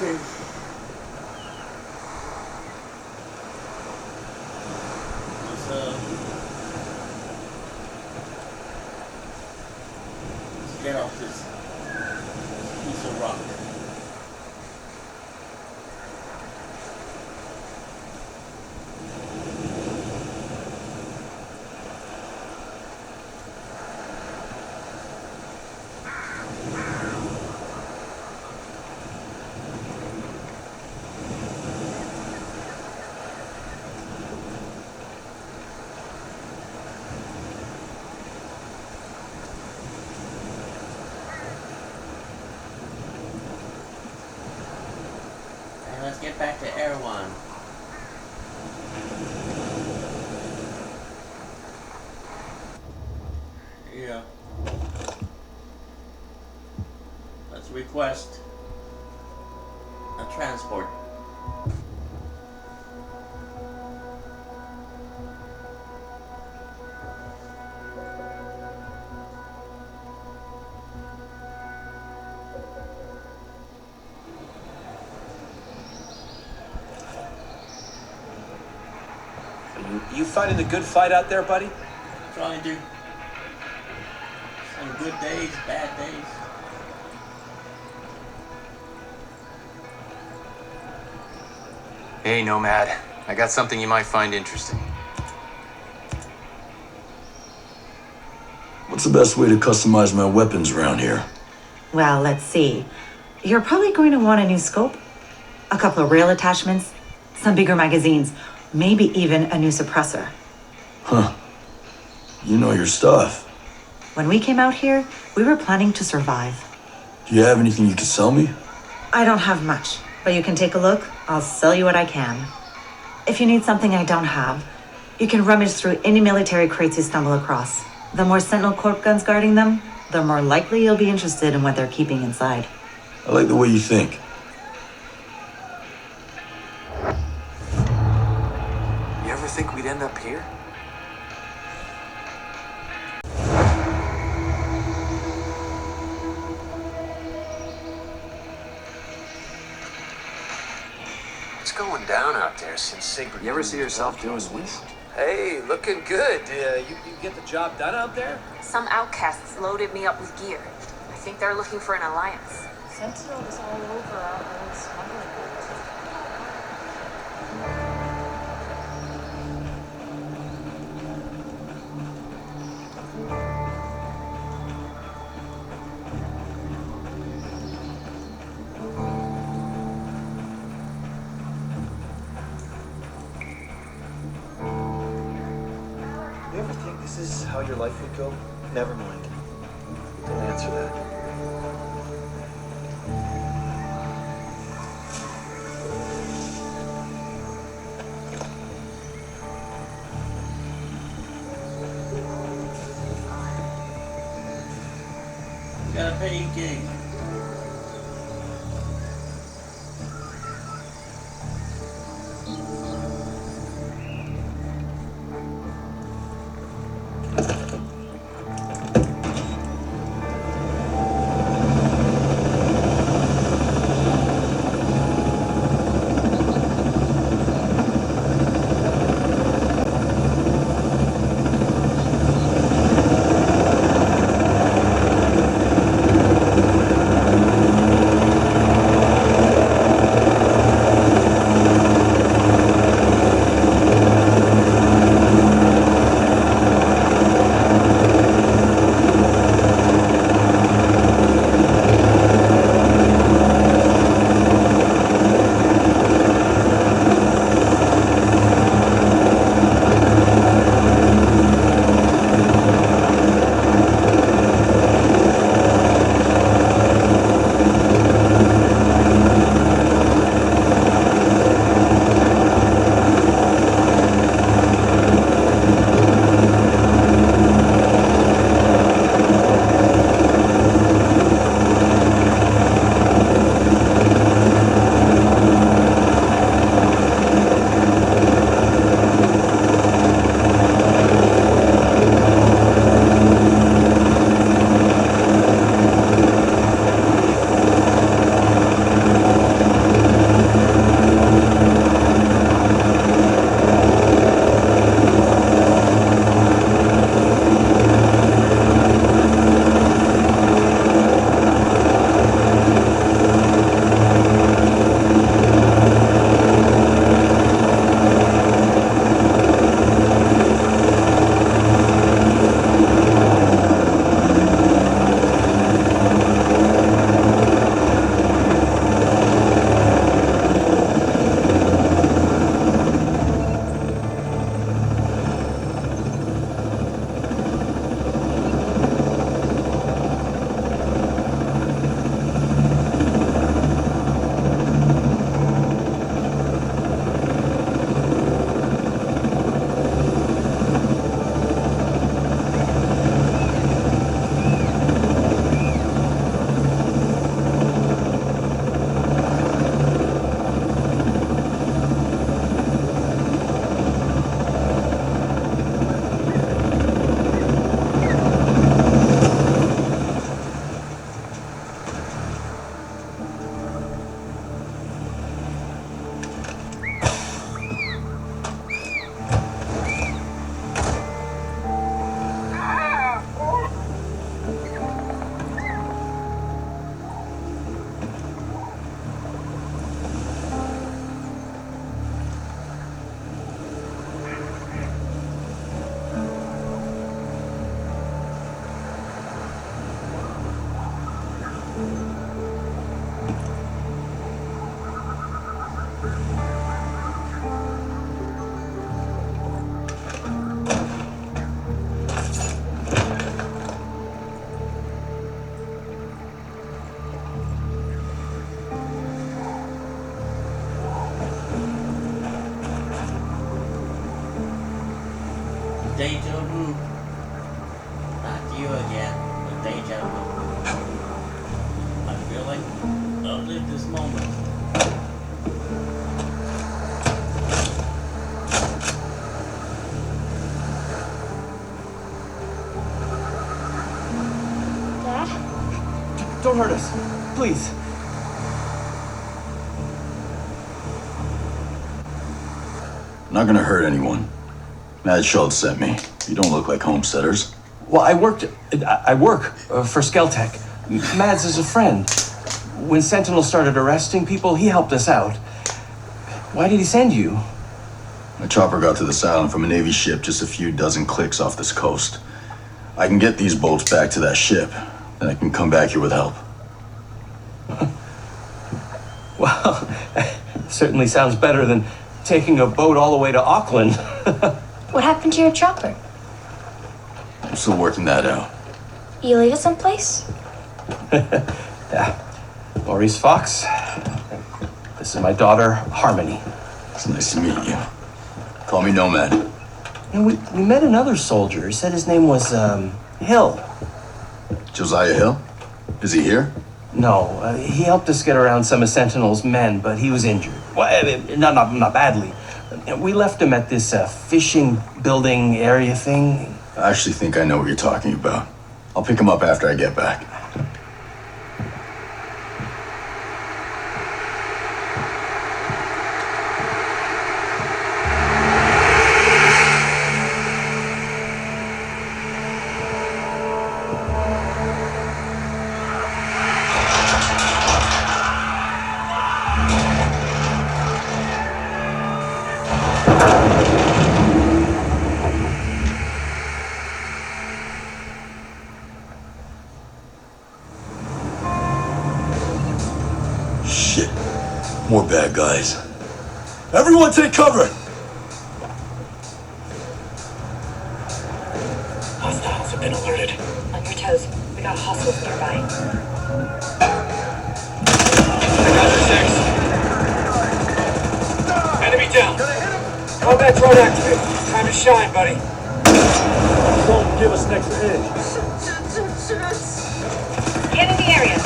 Okay. Let's get off this piece of rock. Let's get back to Air One. Yeah. Let's request a transport. You fighting a good fight out there, buddy? Trying to. Some good days, bad days. Hey, Nomad. I got something you might find interesting. What's the best way to customize my weapons around here? Well, let's see. You're probably going to want a new scope, a couple of rail attachments, some bigger magazines, maybe even a new suppressor. Huh. You know your stuff. When we came out here, we were planning to survive. Do you have anything you can sell me? I don't have much, but you can take a look. I'll sell you what I can. If you need something I don't have, you can rummage through any military crates you stumble across. The more Sentinel Corp guns guarding them, the more likely you'll be interested in what they're keeping inside. I like the way you think. You ever think we'd end up here? What's going down out there since Sigrid? You ever see yourself doing this? Hey, looking good. You get the job done out there? Some outcasts loaded me up with gear. I think they're looking for an alliance. Sentinel is all over our old smuggling route. You ever think this is how your life would go? Never mind. Don't answer that. Got a paying gig. Deja vu. Not you again, but deja vu. I feel like I've lived this moment. Dad? Don't hurt us, please. I'm not gonna hurt anyone. Mad Schultz sent me. You don't look like homesteaders. Well, I work for Skeltech. Mads is a friend. When Sentinel started arresting people, he helped us out. Why did he send you? My chopper got to this island from a Navy ship just a few dozen clicks off this coast. I can get these boats back to that ship, then I can come back here with help. Well, certainly sounds better than taking a boat all the way to Auckland. What happened to your chopper? I'm still working that out. You leave it someplace? Yeah. Maurice Fox. This is my daughter, Harmony. It's nice to meet you. Call me Nomad. And we met another soldier. He said his name was, Hill. Josiah Hill? Is he here? No, he helped us get around some of Sentinel's men, but he was injured. Well, not badly. We left him at this fishing building area thing. I actually think I know what you're talking about. I'll pick him up after I get back. Shit. More bad guys. Everyone take cover! Hostiles have been alerted. On your toes. We got hostiles nearby. I got the 6. Enemy down. Combat drone activated. Time to shine, buddy. Don't give us an extra edge. Scanning the area.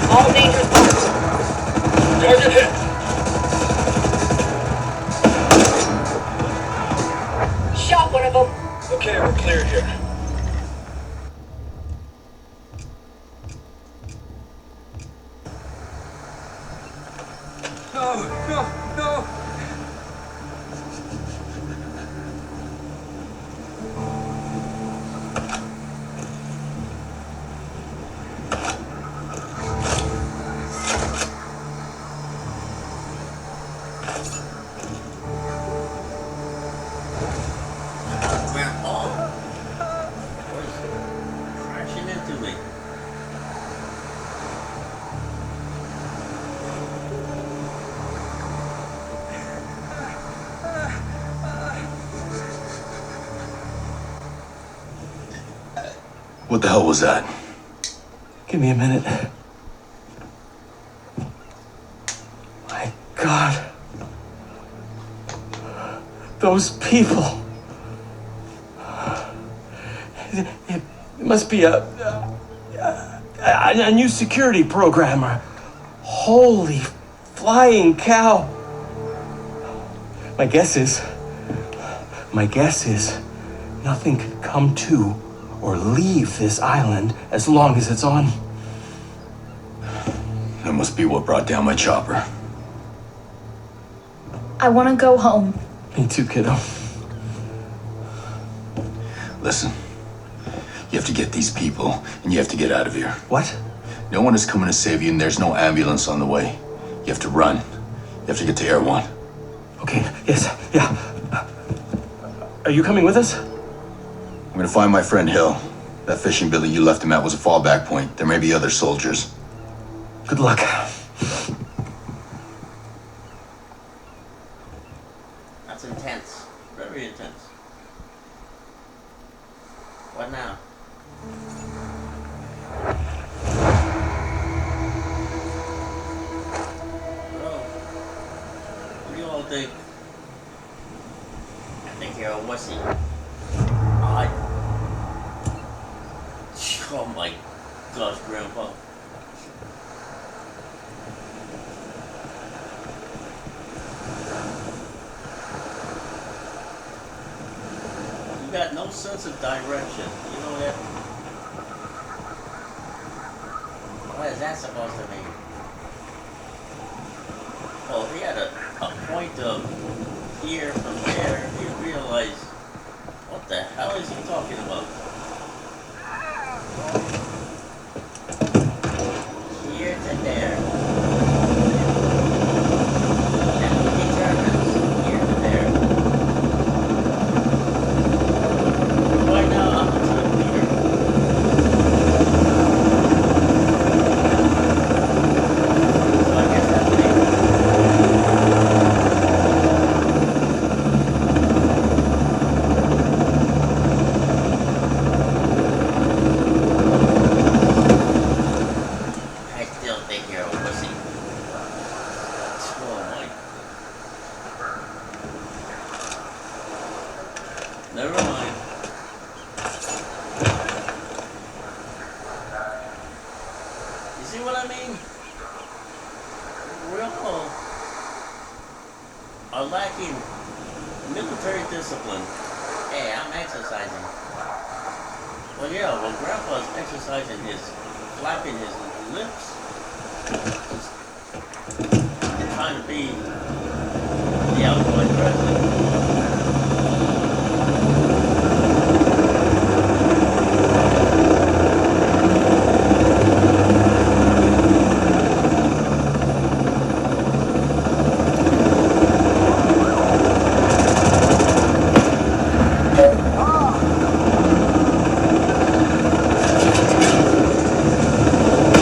All dangerous parts. Target hit. Shot one of them. Okay, we're clear here. No. Grandpa was crashing into me. What the hell was that? Give me a minute. My God. Those people. It must be a new security programmer. Holy flying cow. My guess is nothing could come to or leave this island as long as it's on. That must be what brought down my chopper. I want to go home. Me too, kiddo. Listen, you have to get these people, and you have to get out of here. What? No one is coming to save you, and there's no ambulance on the way. You have to run. You have to get to Air One. Okay, yes, yeah. Are you coming with us? I'm gonna find my friend Hill. That fishing building you left him at was a fallback point. There may be other soldiers. Good luck. That's intense. Very intense. What now? Bro, what do you all think? care of Wussy. Oh my gosh, Grandpa. You got no sense of direction. You know that? What is that supposed to mean? Well, he had a point of here from there. He realized, what the hell is he talking about? Here to there. And he determines here to there. Right now, I'm the trip leader. So I guess that's me. I still think you're a pussy. Oh my. Never mind. You see what I mean? We all are lacking military discipline. Hey, I'm exercising. Well, yeah, well, Grandpa's exercising his, flapping his lips, and trying to be the outgoing president.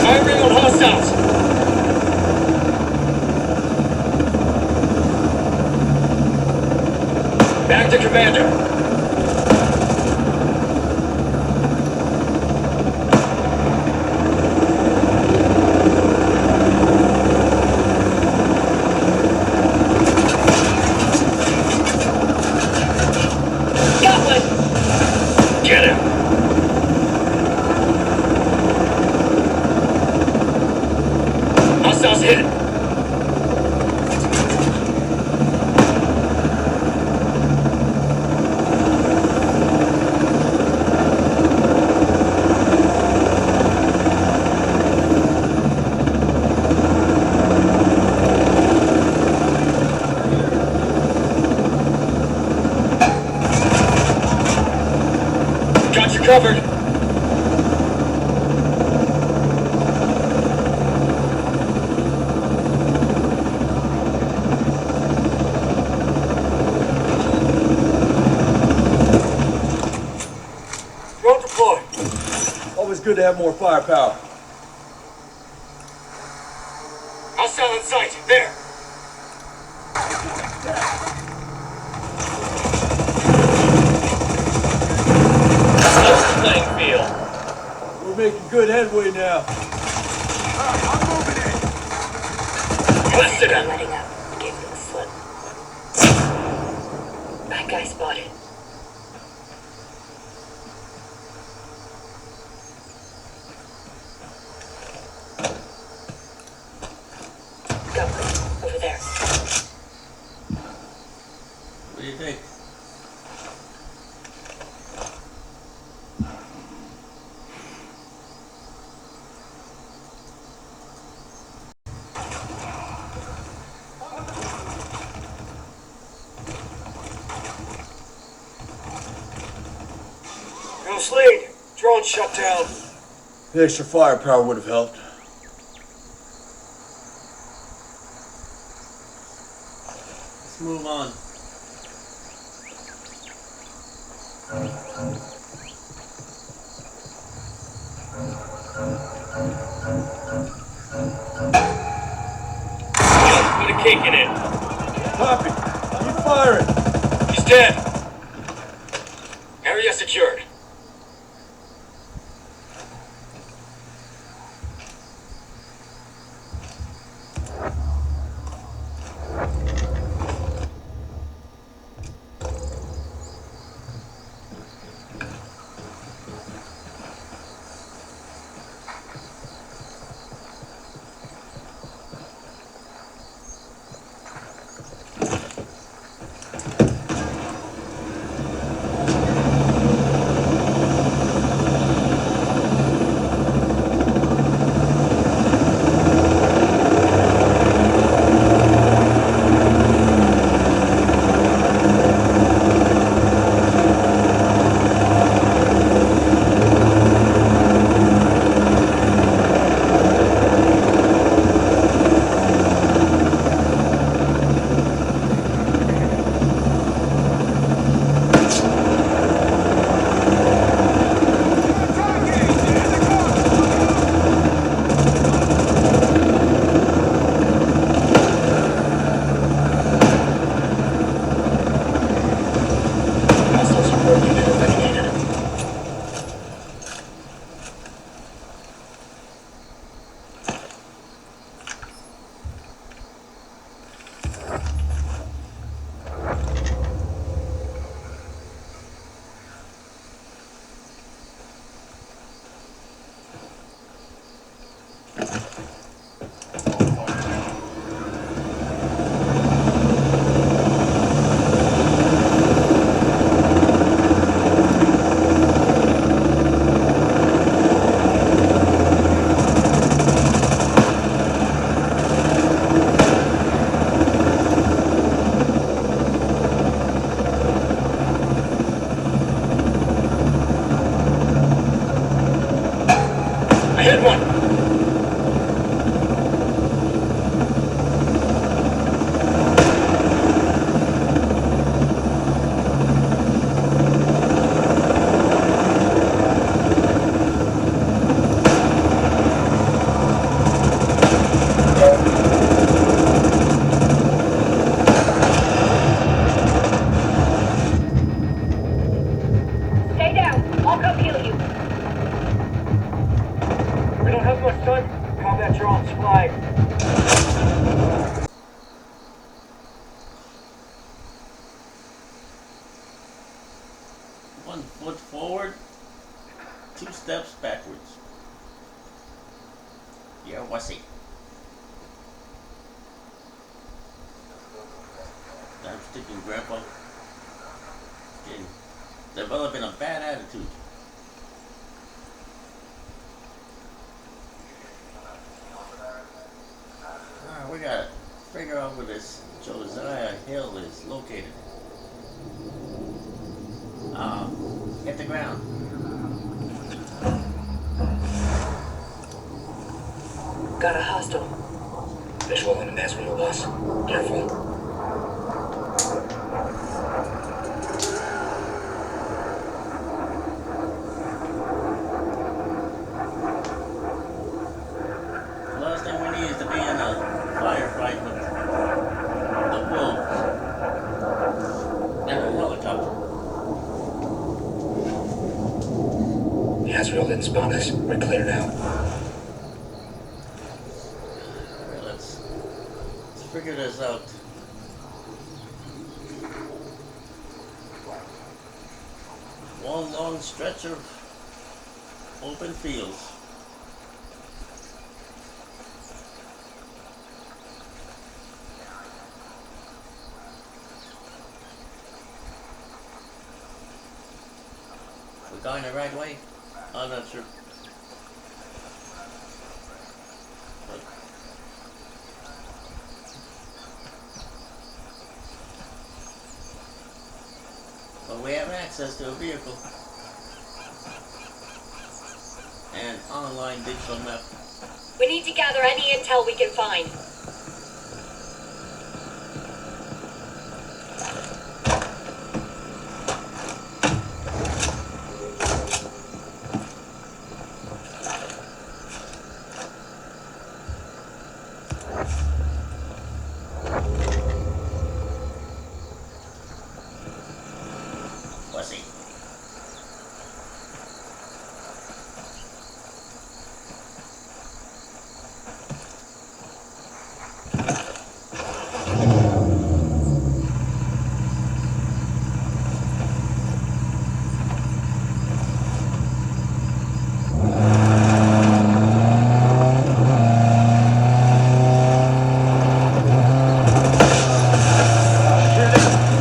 Firing on hostiles! Back to commander. Got one! Get him! Hostiles hit! Got you covered! Drone deployed. Always good to have more firepower. Hostile in sight. There. Playing field. We're making good headway now. Blasted him. Letting up. Gave them a slip. Bad guy spotted. Got one. Over there. What do you think? Ghost lead. Drone shut down. The extra firepower would have helped. Let's move on. Put a cake in it. Copy. Keep firing. He's dead. Area secured. 1 foot forward, 2 steps backwards. You're a wussy. I'm sticking Grandpa. Developing a bad attitude. Alright, we gotta figure out where this Josiah Hill is located. Hit the ground. Got a hostile. Visual on the mass window, boss. Careful. The last thing we need is to be in a firefight with the wolves and a helicopter. The Hazardal didn't spot us. We're clear now. Alright, let's figure this out. One long stretch of open fields. We're going the right way? I'm not sure. But we have access to a vehicle. And online digital map. We need to gather any intel we can find. Pussy.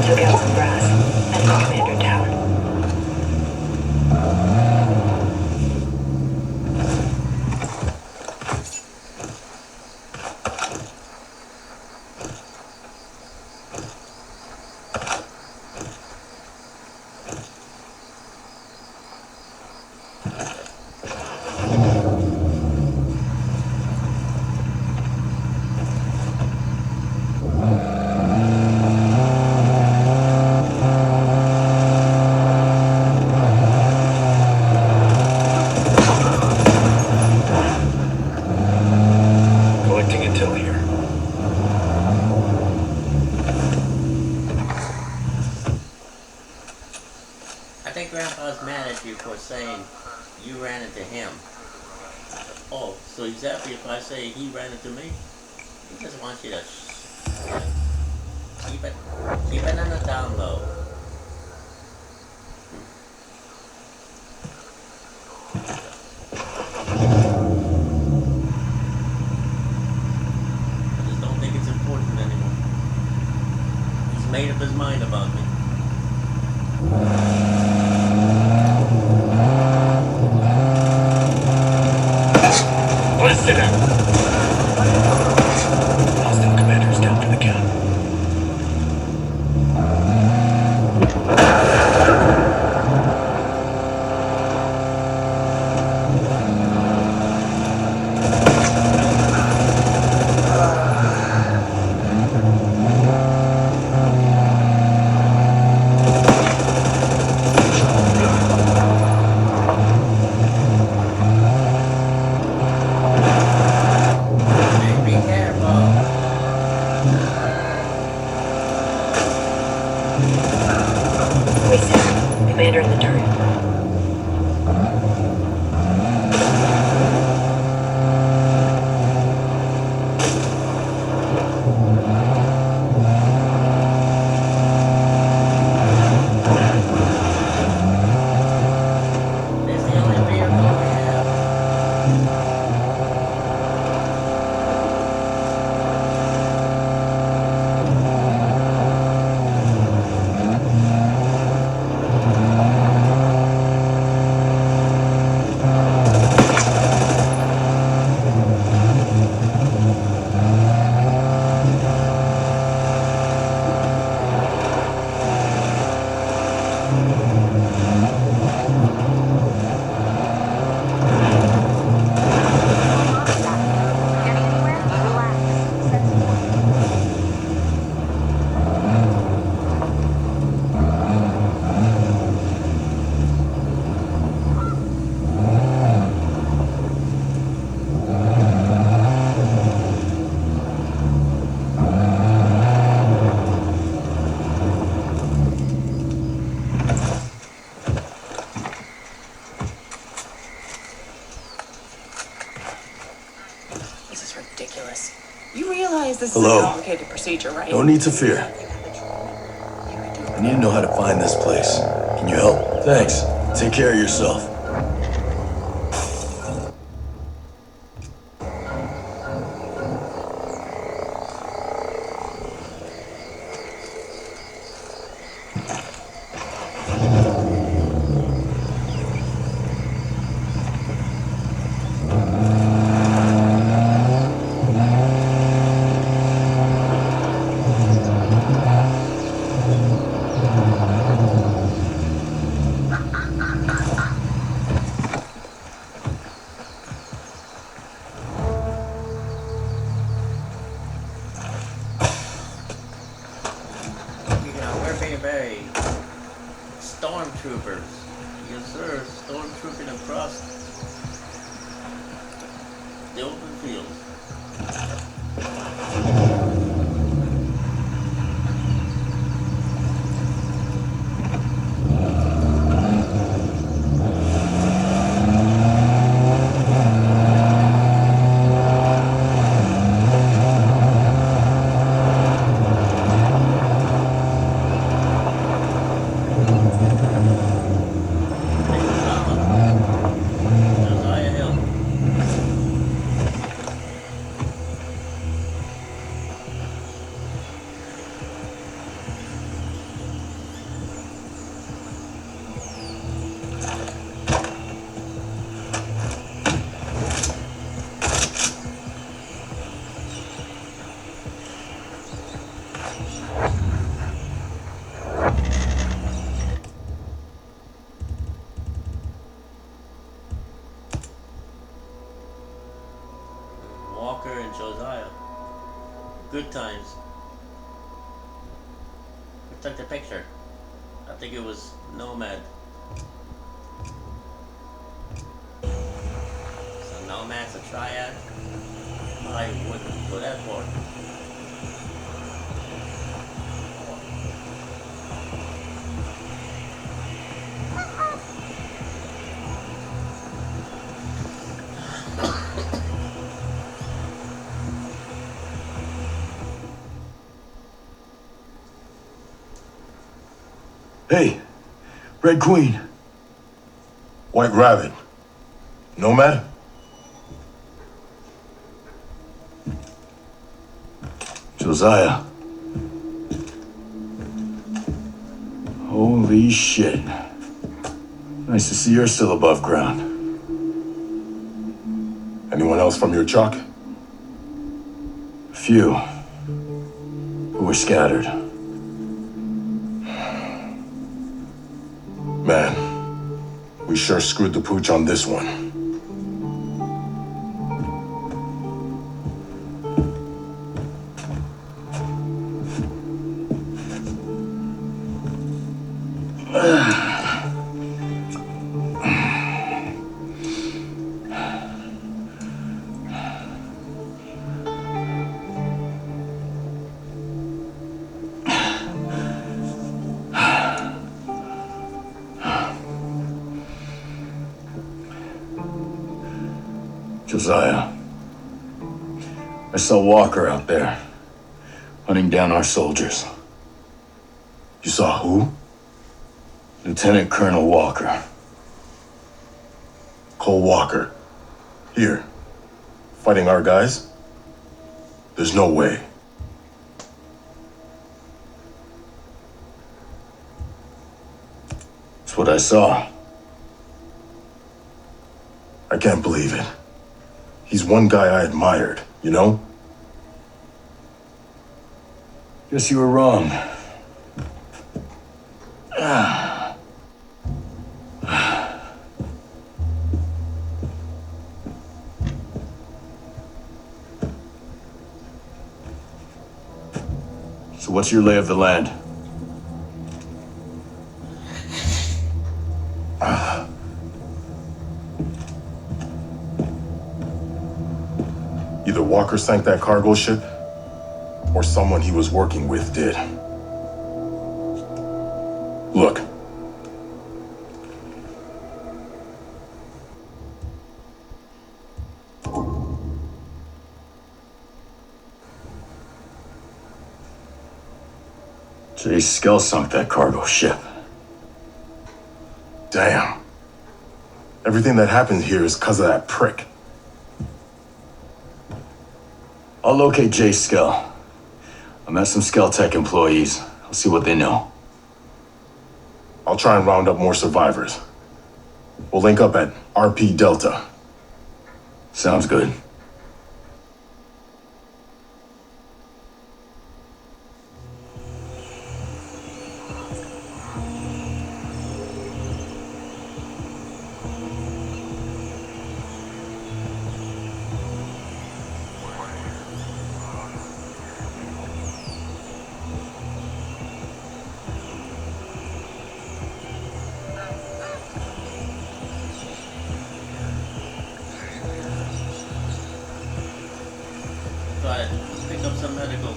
Took out some grass. And the commander down. Collecting intel here. I think Grandpa's mad at you for saying you ran into him. Oh, so he's happy if I say he ran into me? He just wants you to keep it on the down low. I just don't think it's important anymore. He's made up his mind about me. Listen up. Hostile commanders down for the count. Hey, be careful. We see. Commander in the turret. This Hello. is a complicated procedure, right? No need to fear. I need to know how to find this place. Can you help? Thanks. Take care of yourself. Very stormtroopers. Yes, sir. Stormtrooping across the open field. Walker and Josiah. Good times. Who took the picture? I think it was Nomad. So Nomad's a triad? I wouldn't go that far. Hey, Red Queen. White Rabbit. Nomad? Josiah. Holy shit. Nice to see you're still above ground. Anyone else from your chalk? A few. Who were scattered. Man, we sure screwed the pooch on this one. Josiah. I saw Walker out there, hunting down our soldiers. You saw who? Lieutenant Colonel Walker. Cole Walker. Here. Fighting our guys? There's no way. That's what I saw. I can't believe it. He's one guy I admired, you know? Guess you were wrong. So what's your lay of the land? Either Walker sank that cargo ship, or someone he was working with did. Look. Jay Skell sunk that cargo ship. Damn. Everything that happened here is because of that prick. I'll locate Jay Skell. I met some Skell Tech employees. I'll see what they know. I'll try and round up more survivors. We'll link up at RP Delta. Sounds good. But pick up some medical.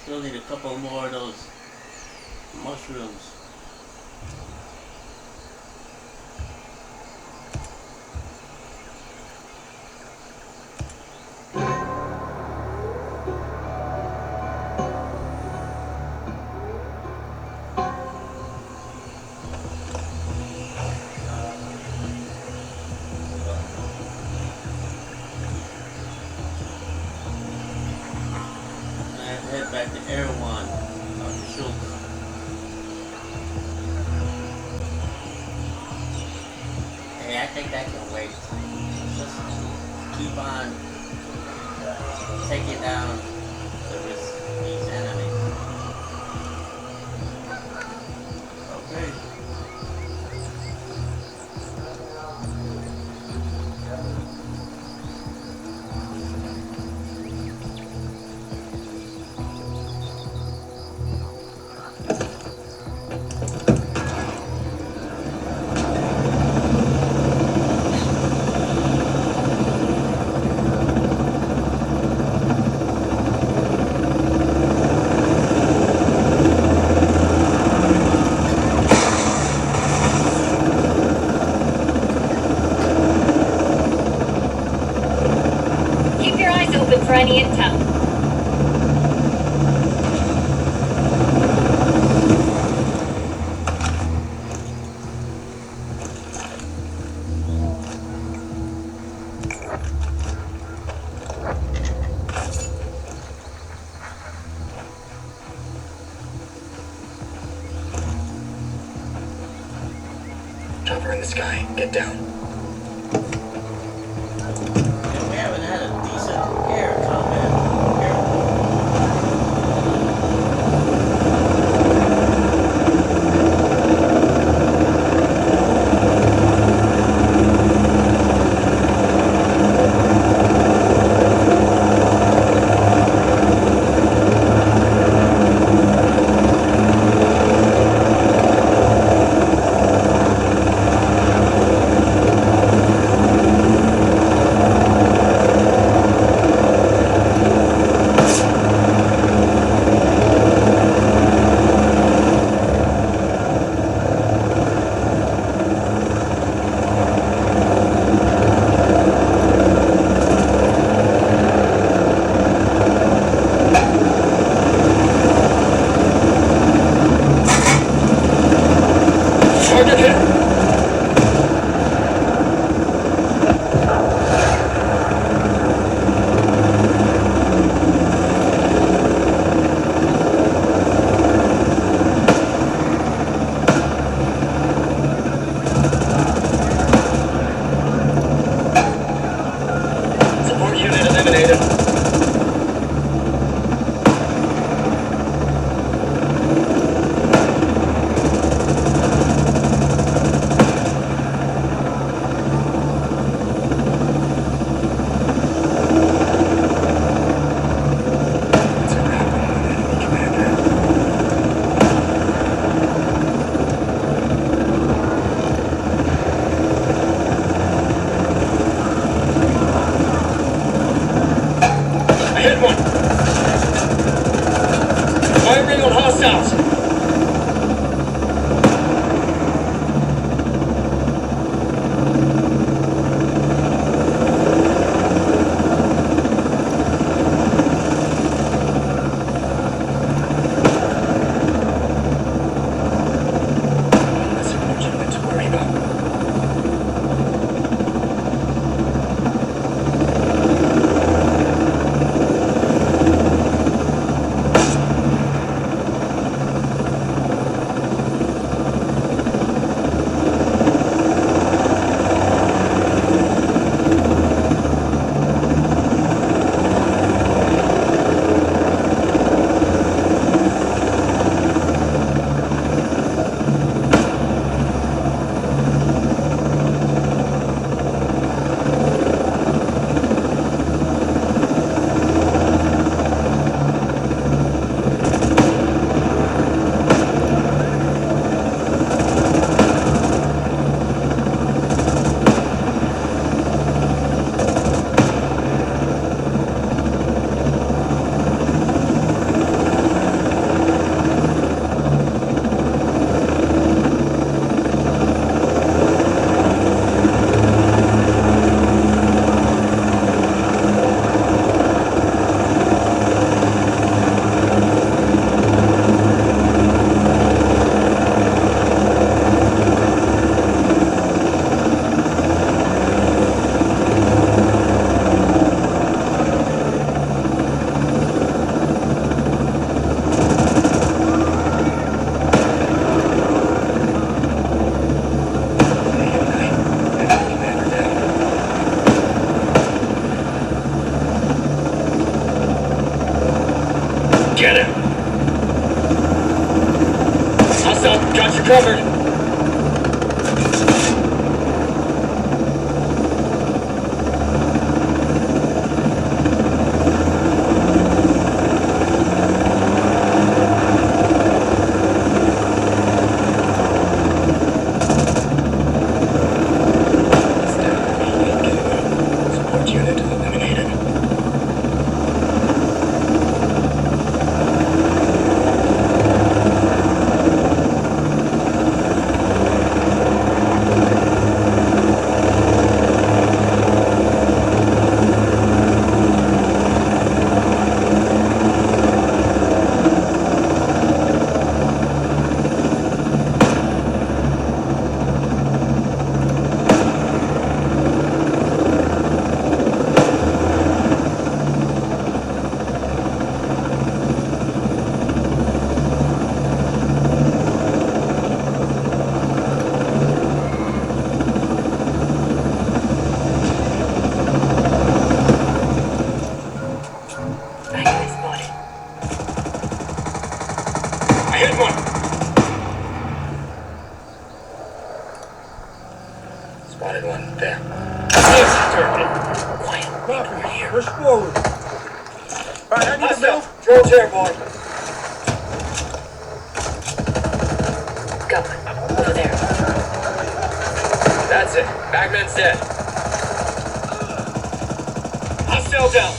Still need a couple more of those mushrooms. Head back to Erewhon, Dr. Schultz. Hey, I think that can wait. Just keep on taking down these enemies. Okay. Keep your eyes open for any intel. Chopper in the sky. Get down. And we haven't had a decent air combat. Hostiles! Get him! Hostile, got you covered! Support unit eliminated. Hit one! Spotted one, there. Quiet. Over here. Push forward. Alright, I need to move. Drone's airborne. Go. Over there. That's it. Bagman's dead. Hostile down.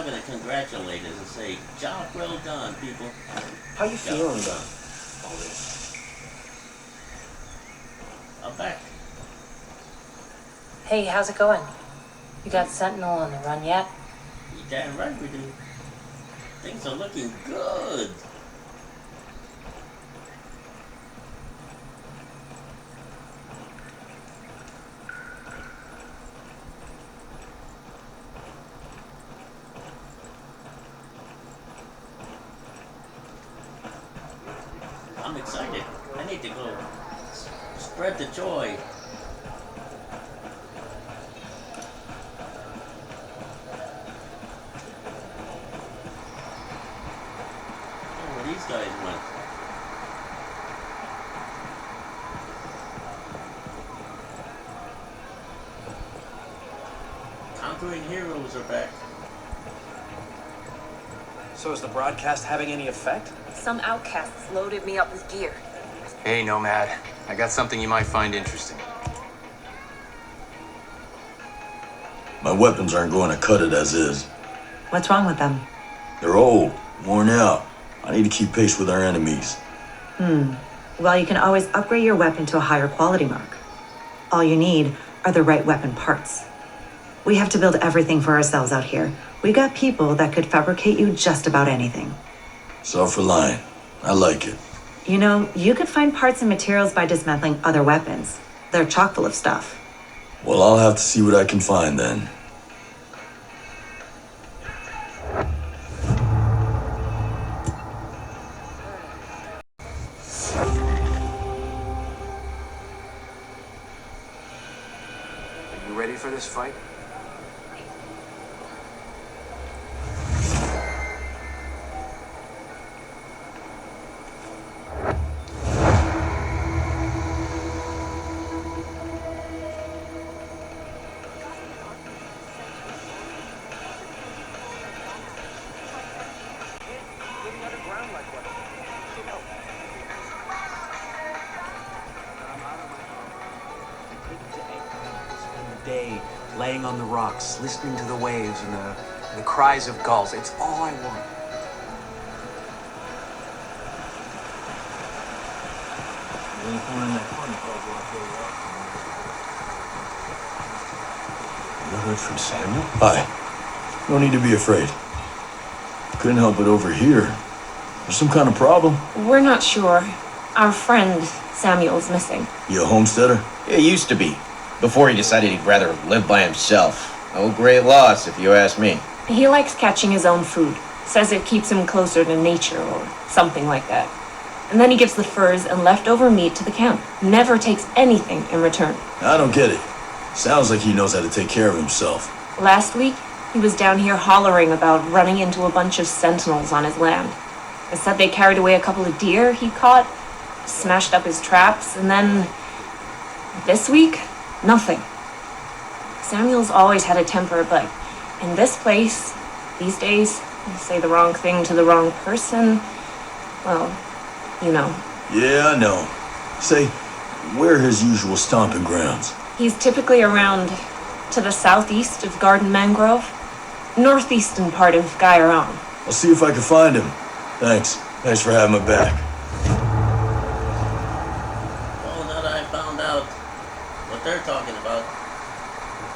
all gonna congratulate us and say, job well done, people. How you feeling about all this? I'm back. Hey, how's it going? You got Sentinel on the run yet? You damn right we do. Things are looking good. I'm excited. I need to go spread the joy. Oh, where these guys went. Conquering heroes are back. So is the broadcast having any effect? Some outcasts loaded me up with gear. Hey, Nomad. I got something you might find interesting. My weapons aren't going to cut it as is. What's wrong with them? They're old, worn out. I need to keep pace with our enemies. Well, you can always upgrade your weapon to a higher quality mark. All you need are the right weapon parts. We have to build everything for ourselves out here. We got people that could fabricate you just about anything. Self-reliant. I like it. You know, you could find parts and materials by dismantling other weapons. They're chock full of stuff. Well, I'll have to see what I can find then. Are you ready for this fight? Day laying on the rocks, listening to the waves and the cries of gulls. It's all I want. You heard from Samuel? Hi. No need to be afraid. Couldn't help it over here. There's some kind of problem? We're not sure. Our friend, Samuel's missing. You a homesteader? He used to be. Before he decided he'd rather live by himself. No great loss, if you ask me. He likes catching his own food. Says it keeps him closer to nature or something like that. And then he gives the furs and leftover meat to the camp. Never takes anything in return. I don't get it. Sounds like he knows how to take care of himself. Last week, he was down here hollering about running into a bunch of sentinels on his land. They said they carried away a couple of deer he caught, smashed up his traps, and then this week, nothing. Samuel's always had a temper, but in this place, these days, you say the wrong thing to the wrong person, well, you know. Yeah, I know. Say, where are his usual stomping grounds? He's typically around to the southeast of Garden Mangrove, northeastern part of Gairon. I'll see if I can find him. Thanks. Thanks for having my back. Well, now that I found out what they're talking about,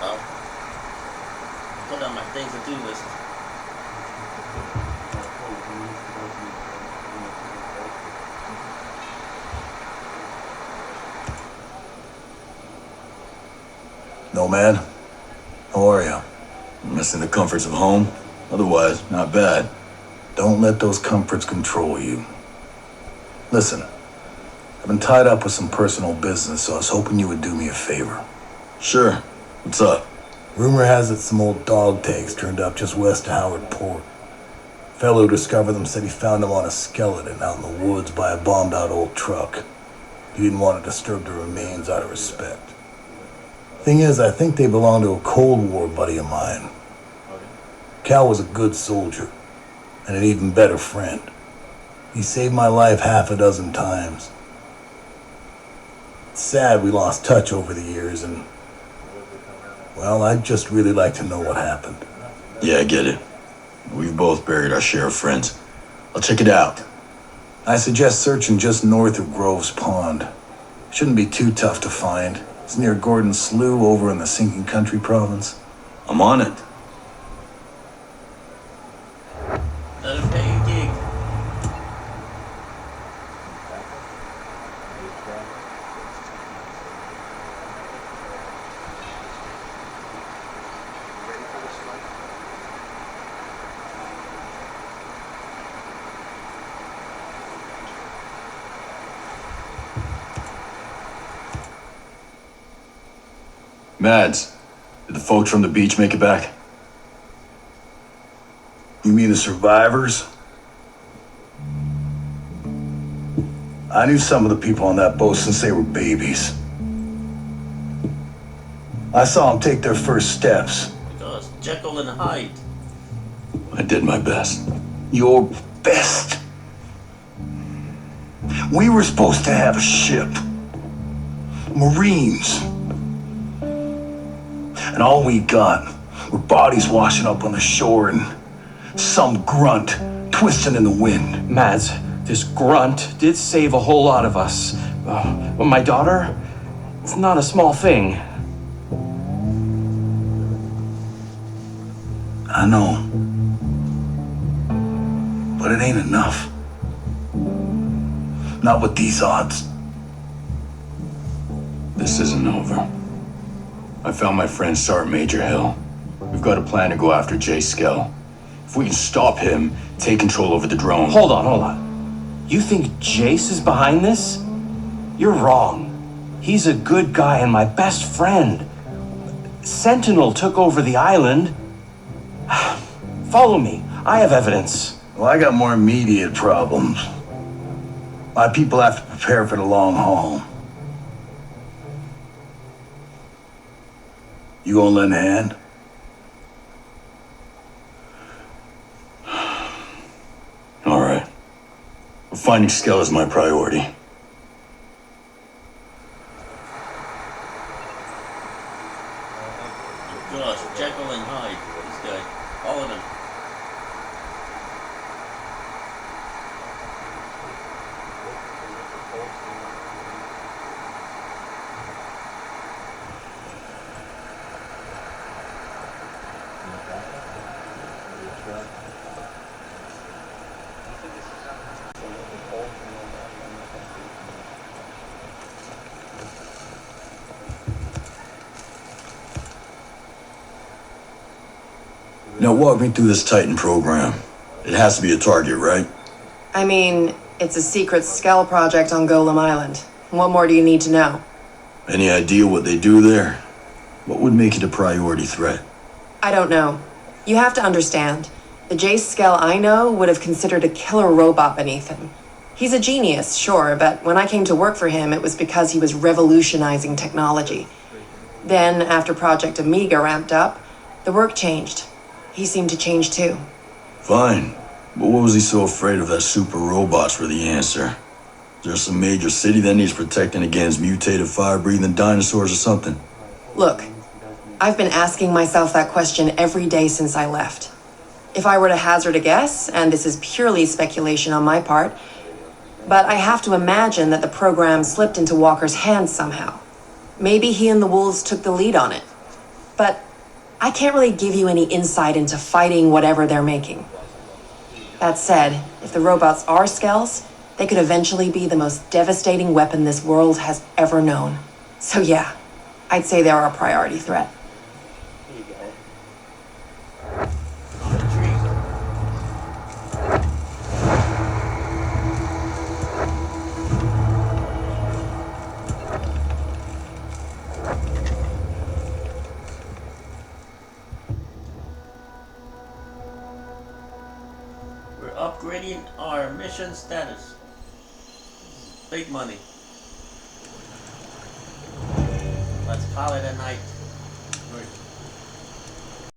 I'll put on my things to do list. Nomad, how are you? Missing the comforts of home? Otherwise, not bad. Don't let those comforts control you. Listen, I've been tied up with some personal business, so I was hoping you would do me a favor. Sure. What's up? Rumor has it some old dog tags turned up just west of Howard Port. Fellow who discovered them said he found them on a skeleton out in the woods by a bombed-out old truck. He didn't want to disturb the remains out of respect. Thing is, I think they belong to a Cold War buddy of mine. Cal was a good soldier, and an even better friend. He saved my life half a dozen times. It's sad we lost touch over the years, and, well, I'd just really like to know what happened. Yeah, I get it. We've both buried our share of friends. I'll check it out. I suggest searching just north of Grove's Pond. Shouldn't be too tough to find. It's near Gordon's Slough over in the Sinking Country province. I'm on it. Let him pay a gig. Mads, did the folks from the beach make it back? You mean the survivors? I knew some of the people on that boat since they were babies. I saw them take their first steps. Because Jekyll and Hyde. I did my best. Your best? We were supposed to have a ship. Marines. And all we got were bodies washing up on the shore and some grunt twisting in the wind. Mads, this grunt did save a whole lot of us. My daughter, it's not a small thing. I know. But it ain't enough. Not with these odds. This isn't over. I found my friend Sergeant Major Hill. We've got a plan to go after Jay Skell. If we can stop him, take control over the drone. Hold on. You think Jace is behind this? You're wrong. He's a good guy and my best friend. Sentinel took over the island. Follow me. I have evidence. Well, I got more immediate problems. My people have to prepare for the long haul. You gonna lend a hand? All right. Finding Skell is my priority. Gosh, Jekyll and Hyde. This guy. All of them. Now walk me through this Titan program. It has to be a target, right? I mean, it's a secret Skell project on Golem Island. What more do you need to know? Any idea what they do there? What would make it a priority threat? I don't know. You have to understand. The Jace Skell I know would have considered a killer robot beneath him. He's a genius, sure, but when I came to work for him, it was because he was revolutionizing technology. Then, after Project Amiga ramped up, the work changed. He seemed to change too. Fine. But what was he so afraid of that super robots were the answer? Is there some major city that needs protecting against mutated fire-breathing dinosaurs or something? Look, I've been asking myself that question every day since I left. If I were to hazard a guess, and this is purely speculation on my part, but I have to imagine that the program slipped into Walker's hands somehow. Maybe he and the Wolves took the lead on it. But I can't really give you any insight into fighting whatever they're making. That said, if the robots are Skells, they could eventually be the most devastating weapon this world has ever known. So yeah, I'd say they're a priority threat. Upgrading our mission status. Big money. Let's call it a night. We're